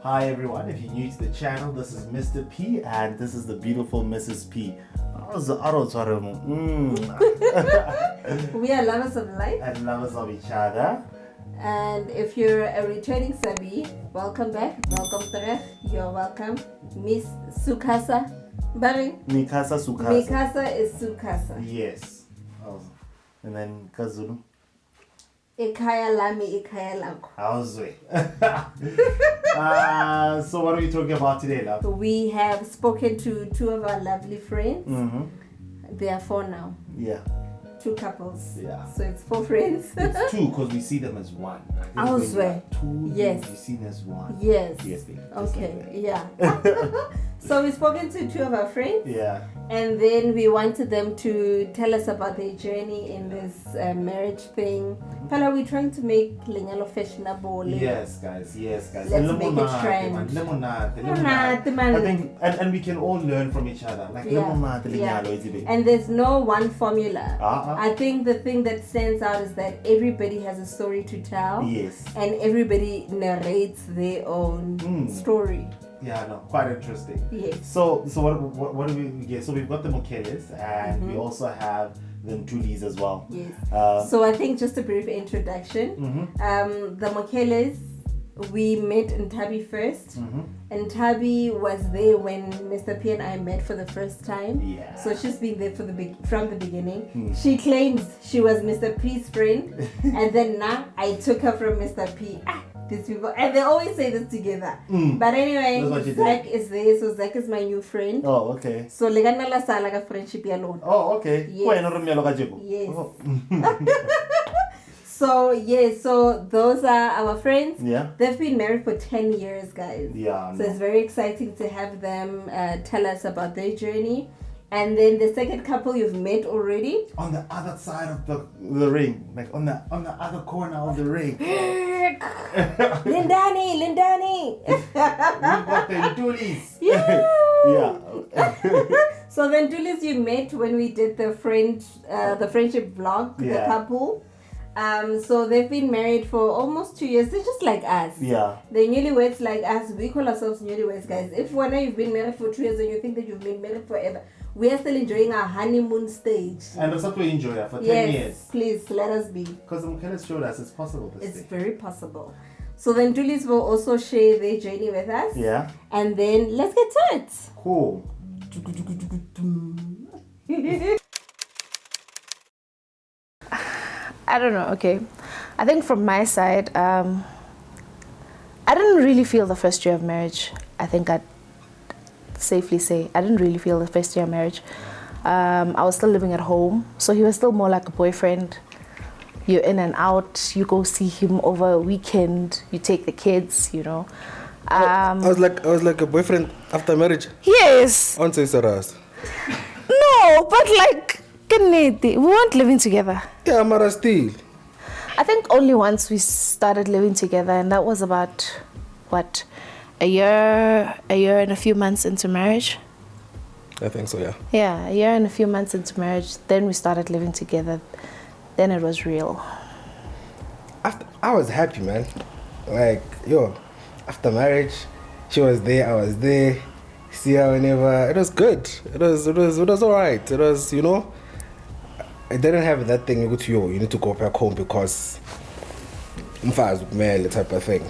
Hi everyone, if you're new to the channel, this is Mr. P and this is the beautiful Mrs. P. We are lovers of life and lovers of each other. And if you're a returning Sabi, welcome back. Welcome Tarek. You're welcome. Miss Sukasa. Bari? Mikasa Sukasa. Mikasa is Sukasa. Yes. And then Kazulu. Ikaya lami, ikaya lanko. How's it? So what are we talking about today, love? We have spoken to two of our lovely friends. Mm-hmm. They are four now. Yeah. Two couples. Yeah. So it's four friends. It's two because we see them as one. I was right. Two. Yes. We see them as one. Yes. Yes, babe. Okay. Like yeah. So we've spoken to two of our friends. Yeah. And then we wanted them to tell us about their journey in this marriage thing. Pala, we're trying to make Lingalo fashionable. Yes, guys. Yes, guys. Let's make it trend. Lemonade, I think, and we can all learn from each other. Like lemonade, yeah. And there's no one formula. I think the thing that stands out is that everybody has a story to tell. Yes. And everybody narrates their own story. Yeah, no, quite interesting. Yes. So what do we get? So we've got the Mokeles and we also have the Ntulis as well. Yes. So I think just a brief introduction. The Mokeles, we met Ntabi first. And Ntabi was there when Mr. P and I met for the first time. Yeah. So she's been there from the beginning. She claims she was Mr. P's friend, and then now I took her from Mr. P. These people, and they always say this together. But anyway, Zach is there, so Zach is my new friend. Oh, okay. So legana la sala ka friendship alone. Oh, okay. Yes. Yes. So those are our friends. Yeah. They've been married for 10 years, guys. Yeah. So it's very exciting to have them tell us about their journey. And then the second couple you've met already. On the other side of the ring. Like on the other corner of the ring. Lindani. We've got the Ntulis. Yeah. Yeah. So the Ntulis you met when we did the friendship vlog, the couple. So they've been married for almost 2 years. They're just like us. Yeah. They're newlyweds like us. We call ourselves newlyweds, guys. If one day you've been married for 2 years and you think that you've been married forever, we are still enjoying our honeymoon stage. And that's what we enjoy for 10 years. Please let us be. Because the Mukeles showed us it's possible to It's stay. very possible. So the Ntulis will also share their journey with us. Yeah. And then let's get to it. Cool. I don't know, okay. I think from my side, I didn't really feel the first year of marriage. I think I'd safely say I didn't really feel the first year of marriage. I was still living at home, so he was still more like a boyfriend. You're in and out, you go see him over a weekend, you take the kids, you know. I was like a boyfriend after marriage. Yes. On Saras. No, but like we weren't living together. Yeah, Mara still. I think only once we started living together, and that was about what, a year and a few months into marriage. I think so, yeah. Yeah, a year and a few months into marriage, then we started living together. Then it was real. I was happy, man. Like, after marriage, she was there, I was there. See her whenever. It was good. It was alright. It was, I didn't have that thing, you need to go back home because male type of thing.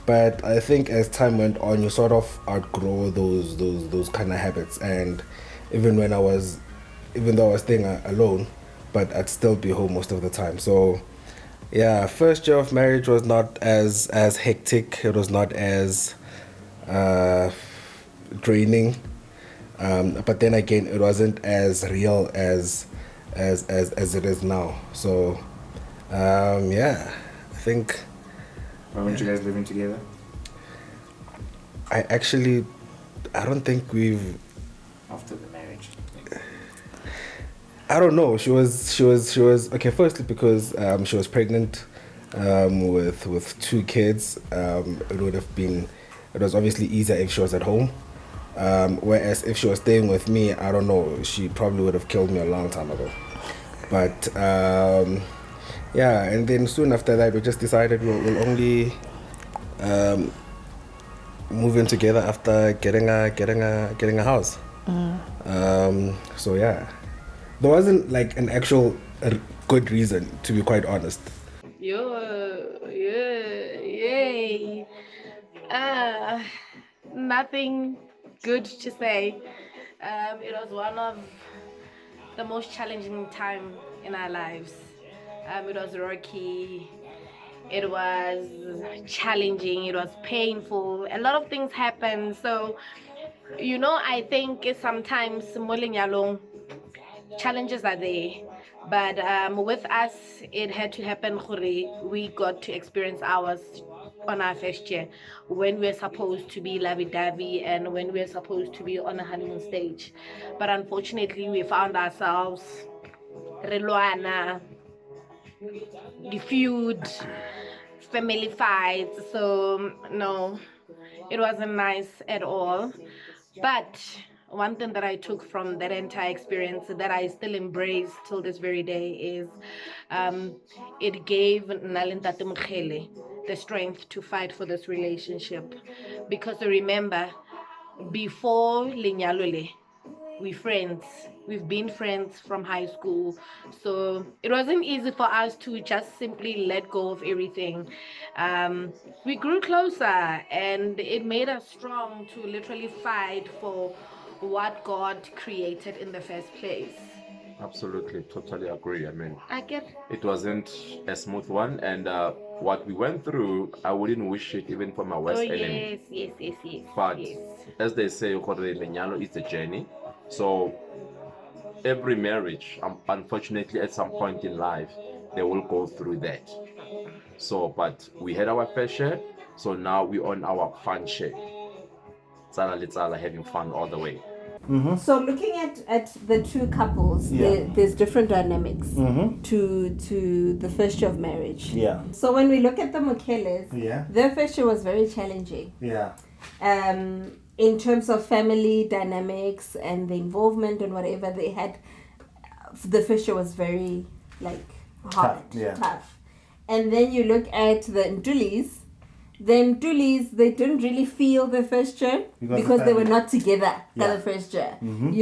But I think as time went on, you sort of outgrow those kind of habits. And even though I was staying alone, but I'd still be home most of the time. So yeah, first year of marriage was not as hectic. It was not as draining. But then again, it wasn't as real as it is now. So yeah, I think. Why weren't you guys living together? I don't think we've. After the marriage. I don't know. She was okay. Firstly, because she was pregnant with 2 kids. It was obviously easier if she was at home. Whereas if she was staying with me, I don't know, she probably would have killed me a long time ago. But yeah, and then soon after that, we just decided we'll only moving together after getting a house. So yeah, there wasn't like an actual good reason, to be quite honest. Yay. Nothing good to say. It was one of the most challenging time in our lives. It was rocky. It was challenging. It was painful. A lot of things happened. So, I think sometimes challenges are there. But with us, it had to happen. We got to experience ours on our first year when we're supposed to be lovey-dovey and when we're supposed to be on a honeymoon stage. But unfortunately, we found ourselves reluana, the feud, family fights. So no, it wasn't nice at all. But one thing that I took from that entire experience that I still embrace till this very day is it gave Nalintate Mkhele the strength to fight for this relationship. Because remember, before Linyalole, we're friends. We've been friends from high school. So it wasn't easy for us to just simply let go of everything. We grew closer and it made us strong to literally fight for what God created in the first place. Absolutely, totally agree. I mean, I get it wasn't a smooth one, and what we went through, I wouldn't wish it even for my worst enemy. Yes. But yes. as they say, lenyalo is a journey. So every marriage, unfortunately, at some point in life, they will go through that. So, but we had our fair share. So now we're on our fun share. Tsala having fun all the way. Mm-hmm. So looking at the two couples, there's different dynamics to the first year of marriage. Yeah. So when we look at the Mkheles, their first year was very challenging. Yeah. In terms of family dynamics and the involvement and whatever they had, the first year was very hard, tough. And then you look at the Ntulis. The Ntulis, they didn't really feel the first year because they were not together the first year. Mm-hmm.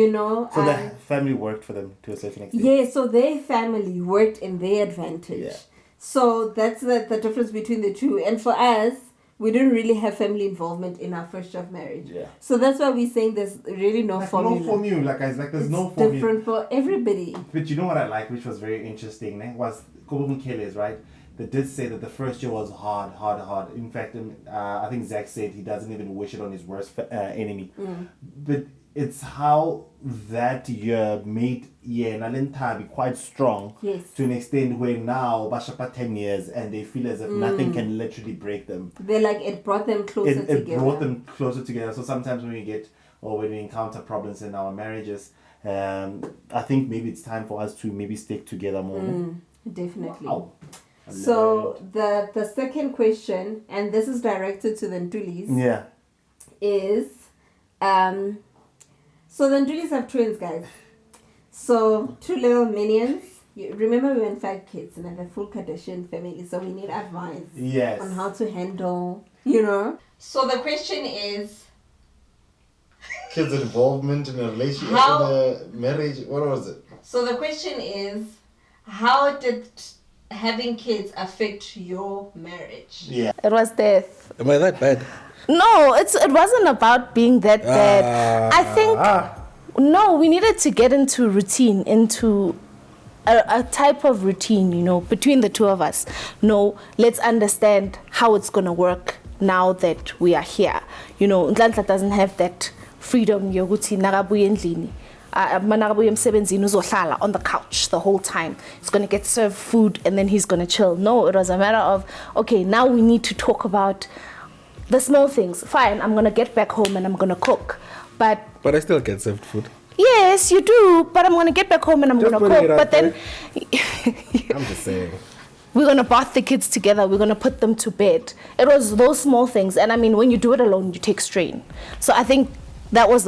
So the family worked for them to a certain extent. Yeah, so their family worked in their advantage. Yeah. So that's the difference between the two. And for us, we didn't really have family involvement in our first year of marriage. Yeah. So that's why we're saying there's really no formula. No formula, guys. There's no formula. It's different for everybody. But you know what I like, which was very interesting, was Kobo Mkheles, right? They did say that the first year was hard. In fact, I think Zach said he doesn't even wish it on his worst enemy. But it's how that year made Nalinta be quite strong to an extent where now, Bashapa 10 years, and they feel as if nothing can literally break them. They're it brought them closer together. It brought them closer together. So sometimes when we encounter problems in our marriages, I think maybe it's time for us to maybe stick together more. Definitely. Wow. So the second question, and this is directed to the Ntulis, is so the Ntulis have twins, guys. So 2 little minions. Remember we went 5 kids and the full Kardashian family, so we need advice on how to handle, So the question is, kids' involvement in a relationship, in a marriage. What was it? So the question is, how did having kids affect your marriage? Yeah. It was death. Am I that bad? No, it wasn't about being that bad. I think no, we needed to get into routine, into a type of routine, between the two of us. No, let's understand how it's gonna work now that we are here. Ntlantla doesn't have that freedom yokuthi nakabuye endlini. On the couch the whole time. He's going to get served food and then he's going to chill. No, it was a matter of, okay, now we need to talk about the small things. Fine, I'm going to get back home and I'm going to cook. But I still get served food. Yes, you do. But I'm going to get back home and I'm going to cook. But then... I'm just saying. We're going to bath the kids together. We're going to put them to bed. It was those small things. And I mean, when you do it alone, you take strain. So I think what was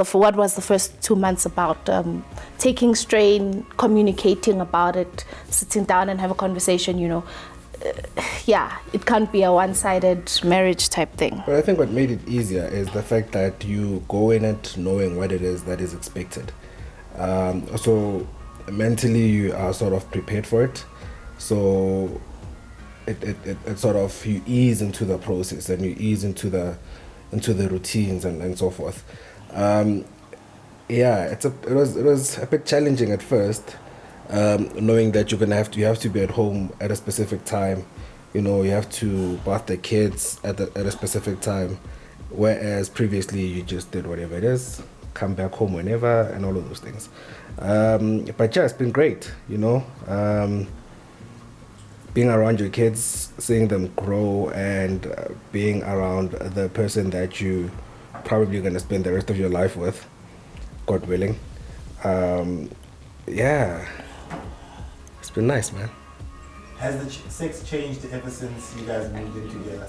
the first 2 months about. Taking strain, communicating about it, sitting down and have a conversation, it can't be a one-sided marriage type thing. But I think what made it easier is the fact that you go in it knowing what it is that is expected. So mentally you are sort of prepared for it. So it sort of, you ease into the process and you ease into the routines and so forth. It was a bit challenging at first, knowing that you have to be at home at a specific time. You have to bath the kids at a specific time, whereas previously you just did whatever it is, come back home whenever, and all of those things. But yeah, it's been great. Being around your kids, seeing them grow, and being around the person that you probably going to spend the rest of your life with, God willing. It's been nice, man. Has the sex changed ever since you guys moved in together?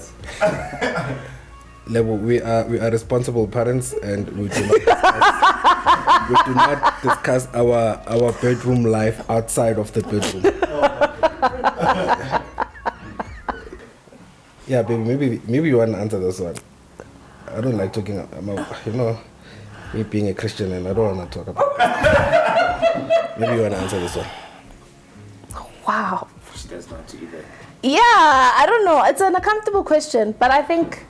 Level, we are responsible parents, and we do not discuss our bedroom life outside of the bedroom. Yeah, baby, maybe you want to answer this one. I don't like talking about, me being a Christian, and I don't want to talk about it. Maybe you want to answer this one. Wow. She does not either. Yeah, I don't know. It's an uncomfortable question, but I think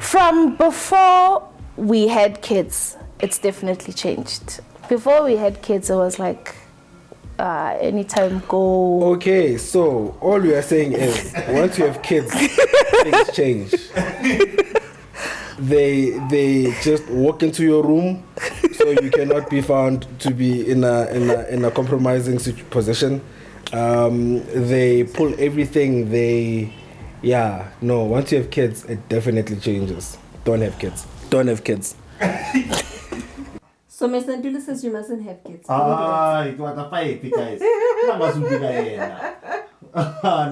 from before we had kids, it's definitely changed. Before we had kids, it was like anytime go. Okay, so all you are saying is once you have kids, things change. They just walk into your room, so you cannot be found to be in a compromising position. They pull everything. Once you have kids, it definitely changes. Don't have kids. So Mr. Ntuli says you mustn't have kids. It was a fight, guys.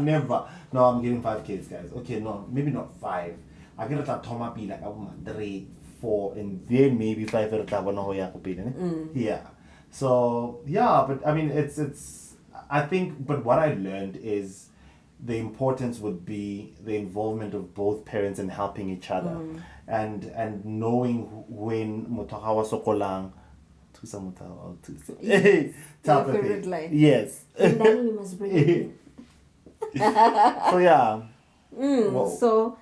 Never. No, I'm getting 5 kids, guys. Okay, no, maybe not 5. I'm gonna start Toma be like 3, 4, and then maybe 5 at a Yeah. So yeah, but I mean it's I think, but what I learned is the importance would be the involvement of both parents in helping each other, and knowing when Motohawa Sokolang to some type of favorite thing. line. Yes. And then you must bring it in. So yeah. So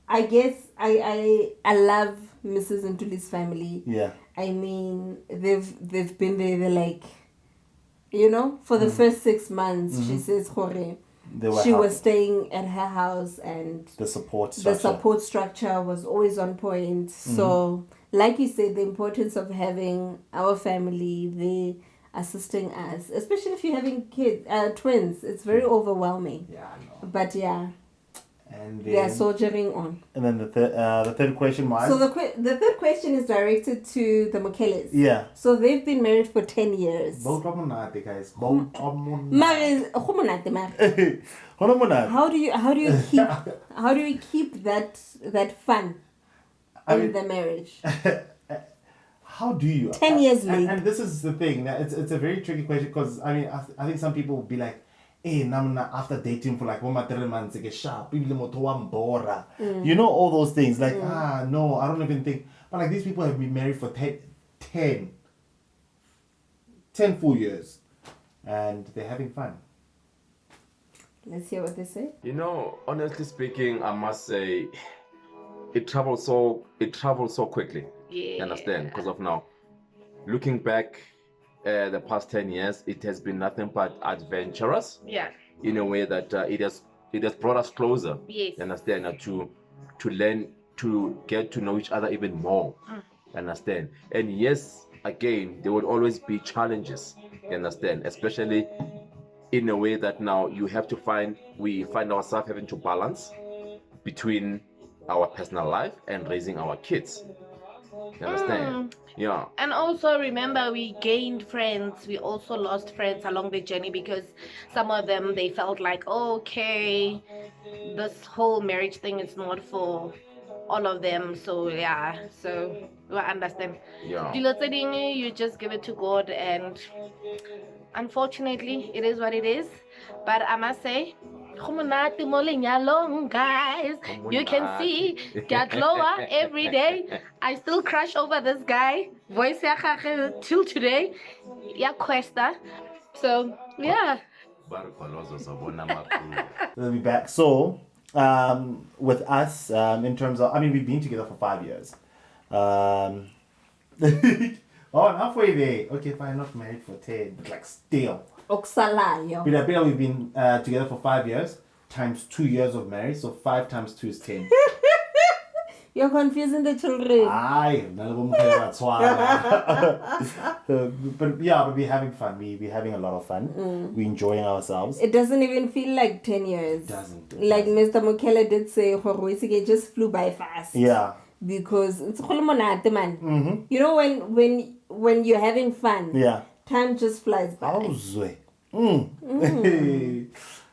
I guess I love Mrs. Ntuli's family. Yeah. I mean, they've been there. They're like, for the first 6 months, she says, Jorge, she was staying at her house, and the support structure was always on point. So, like you said, the importance of having our family, they assisting us, especially if you're having twins, it's very overwhelming. Yeah, I know. But yeah. And they are soldiering on. And then the third question was? So the third question is directed to the Mokeles. Yeah. So they've been married for 10 years. How do you keep that fun in the marriage? How do you? 10 years later. And this is the thing. It's a very tricky question, because I mean I think some people will be like, after dating for like 3 months, all those things. Like, no, I don't even think. But like, these people have been married for 10 full years, and they're having fun. Let's hear what they say. Honestly speaking, I must say, it travels so quickly. Yeah. You understand? Because of now, looking back, the past 10 years, it has been nothing but adventurous. Yeah. In a way that it has brought us closer. Yes. You understand? To learn, to get to know each other even more. Understand? And yes, again, there will always be challenges. You understand? Especially in a way that now we find ourselves having to balance between our personal life and raising our kids. You understand? Yeah. And also remember, we gained friends. We also lost friends along the journey, because some of them, they felt like, okay, this whole marriage thing is not for all of them. So yeah, so we understand. Yeah. Dilo tse ding, you just give it to God, and unfortunately, it is what it is. But I must say, guys, you can see get lower every day. I still crush over this guy. Voice ya gagwe till today. Ya Cuesta. So yeah. We'll be back. So, with us, in terms of, I mean, we've been together for 5 years. Oh, I'm halfway there. Okay, fine, not married for 10, but like still. Oksalayo. We've been together for 5 years, times 2 years of marriage, so 5 times 2 is 10. You're confusing the children. Aye, but yeah, but we're having fun. We're having a lot of fun. We're enjoying ourselves. It doesn't even feel like 10 years. It doesn't. Like Mr. Mukele did say, it just flew by fast. Yeah. Because it's man. You know when you're having fun, Yeah. time just flies by.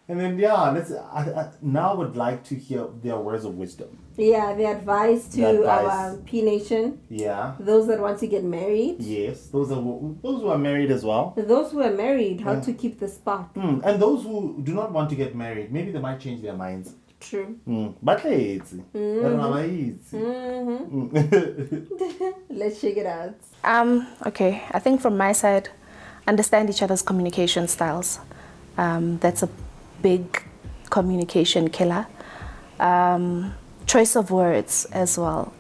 And then I now would like to hear their words of wisdom. Yeah, the advice to our P Nation. Yeah. Those that want to get married. Yes. Those who are married as well. Those who are married, how to keep the spark. And those who do not want to get married, maybe they might change their minds. True. But let's Let's check it out. Okay, I think from my side, understand each other's communication styles. That's a big communication killer. Choice of words as well.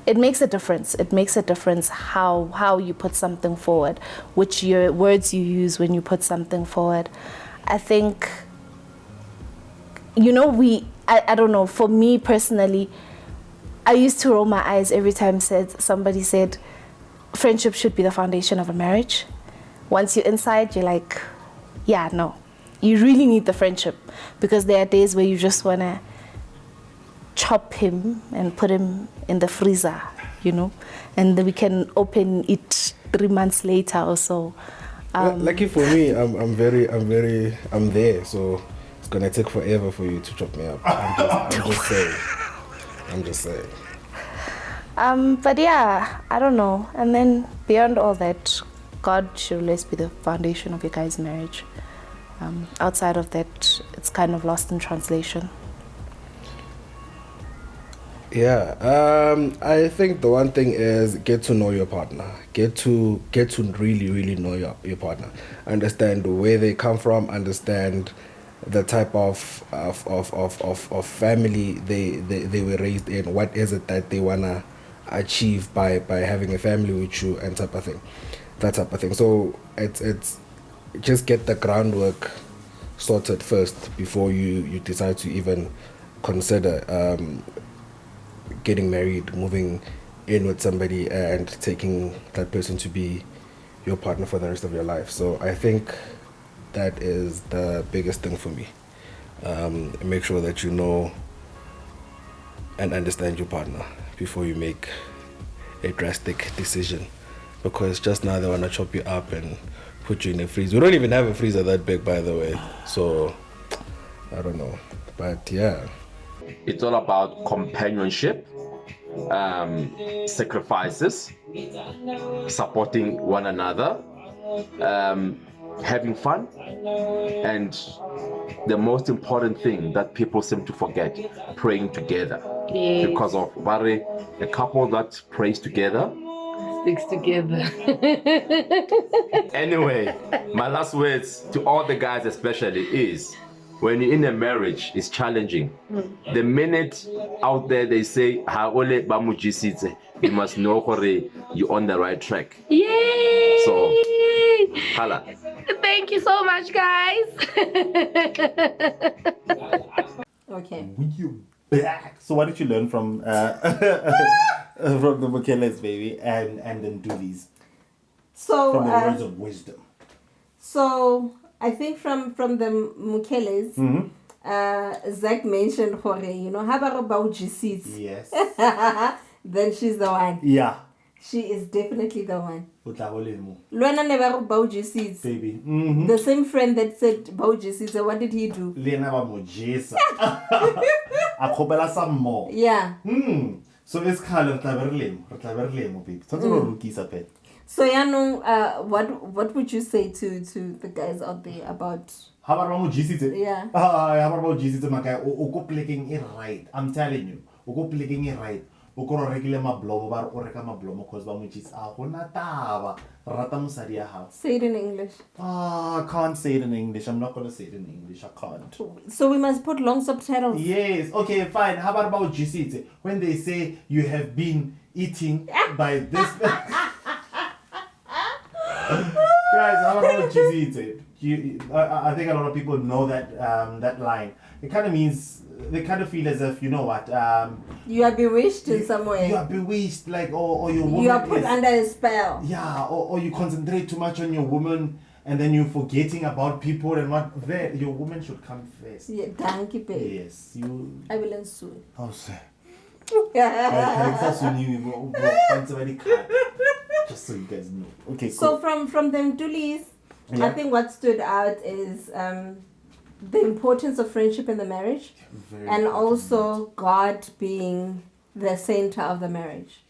It makes a difference. It makes a difference how you put something forward, which words you use when you put something forward. I think, I don't know, for me personally, I used to roll my eyes every time somebody said friendship should be the foundation of a marriage. Once you're inside, you're like, yeah, no. You really need the friendship, because there are days where you just want to chop him and put him in the freezer, and then we can open it 3 months later or so. Lucky for me, I'm there, so it's gonna take forever for you to chop me up. I'm just saying. But yeah, I don't know. And then beyond all that, God should always be the foundation of your guys' marriage. Outside of that, it's kind of lost in translation. Yeah, I think the one thing is get to know your partner. Get to really, really know your partner. Understand where they come from. Understand the type of family they were raised in. What is it that they wanna achieve by having a family with you, and type of thing. That type of thing. So it's just get the groundwork sorted first before you decide to even consider getting married, moving in with somebody, and taking that person to be your partner for the rest of your life. So I think that is the biggest thing for me. Make sure that you know and understand your partner before you make a drastic decision, because just now they want to chop you up and put you in a freezer. We don't even have a freezer that big, by the way, so I don't know, but yeah. It's all about companionship, sacrifices, supporting one another, having fun, and the most important thing that people seem to forget, praying together. Yes. Because of a couple that prays together sticks together. Anyway, my last words to all the guys especially is, when you're in a marriage, it's challenging. The minute out there they say, you must know you're on the right track. Yay! So, hala. Thank you so much, guys. Okay. You back. So what did you learn from from the Mukeles, baby, and then do these? So From the words of wisdom. So I think from the Mukeles, Zach mentioned Jorge, how about GCs? Yes. Then she's the one. Yeah. She is definitely the one. Utabolemo. Luana never about GCs. Baby. The same friend that said about GCs, what did he do? Lena ba mojesa. I kgopela some more. Yeah. So it's kind of baby. So what would you say to the guys out there about? How about GCT? Yeah. How about GCT, my guy? Go playing it right. I'm telling you. Go playing it right. Go regular my blow, but or reka my blow because which is rata musadi ya hao. Say it in English. I can't say it in English. I'm not gonna say it in English. I can't. So we must put long subtitles. Yes. Okay. Fine. How about GCT? When they say you have been eating by this. Guys, how about GCT? I think a lot of people know that that line. It kind of means they kind of feel as if, you know what, you are bewitched in some way. You are bewitched, like, or your woman you are put under a spell. Yeah, or you concentrate too much on your woman and then you're forgetting about people and what. Your woman should come first. Yeah, thank you, babe. Yes, you. I will end soon. Oh, sir. Just so you guys know. Okay, cool. So from them Dulis, I think what stood out is the importance of friendship in the marriage, and also God being the center of the marriage.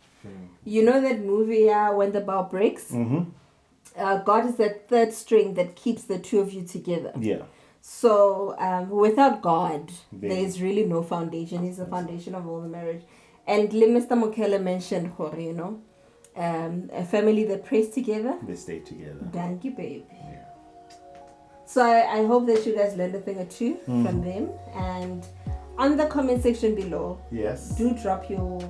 You know that movie When the Bow Breaks? God is that third string that keeps the two of you together. Yeah. So without God, there is really no foundation. He's the foundation of all the marriage. And Mr. Mokele mentioned, you know, a family that prays together. They stay together. Thank you, babe. Yeah. So I hope that you guys learned a thing or two from them. And on the comment section below, yes, do drop your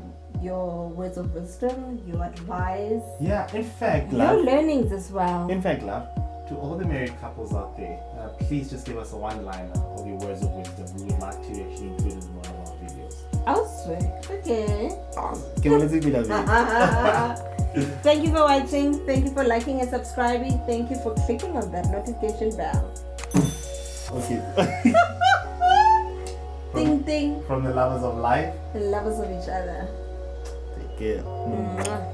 words of wisdom, your advice. Yeah, in fact, your love, learnings as well. In fact, love, to all the married couples out there, please just give us a one-liner of your words of wisdom. We would like to actually include it in one of our videos. I'll swear. Okay. Thank you for watching. Thank you for liking and subscribing. Thank you for clicking on that notification bell. Okay. Ding ding. From the lovers of life. The lovers of each other. Take care. Mwah.